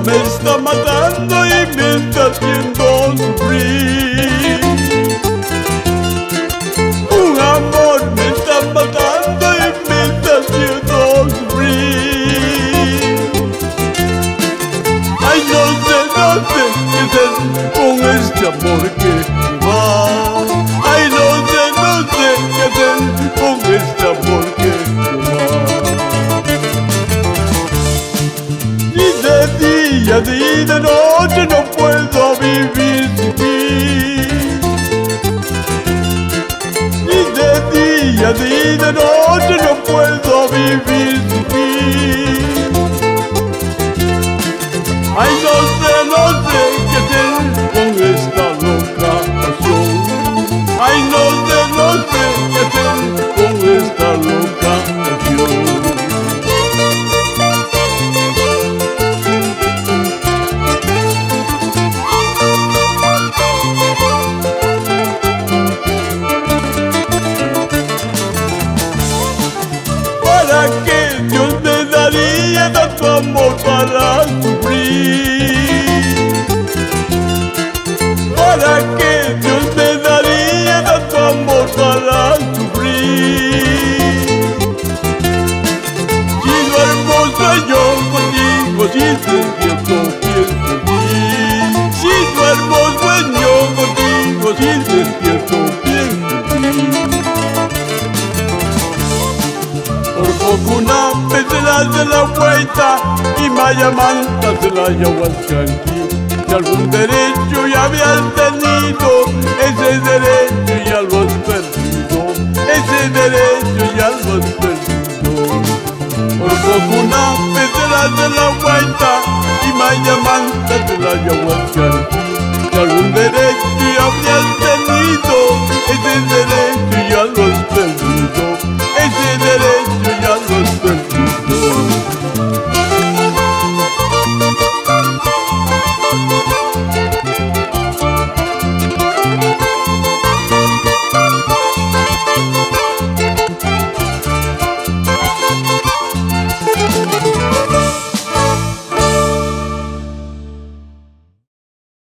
Me está matando y me está haciendo sufrir. Un amor me está matando y me está haciendo sufrir. Ay, no sé qué hacer con este amor que va. Ay, no sé qué hacer con este amor que va. Día y de noche no puedo vivir sin ti. Ni de día y de noche no puedo vivir sin ti. Ay, no sé qué hacer con esta loca pasión. Ay, no sé qué hacer con esta loca pasión. Tanto amor para sufrir. ¿Para qué Dios me daría tanto amor para sufrir? Si duermo sueño contigo, si despierto pienso en ti. Si duermo sueño contigo, si despierto pienso en ti. Por poco una vez se la hace la vuelta y Mayamanta se la llevó al Chanqui. Si algún derecho ya habías tenido, ese derecho ya lo has perdido. Ese derecho ya lo has perdido. Por poco una vez se la hace la vuelta y Mayamanta se la llevó al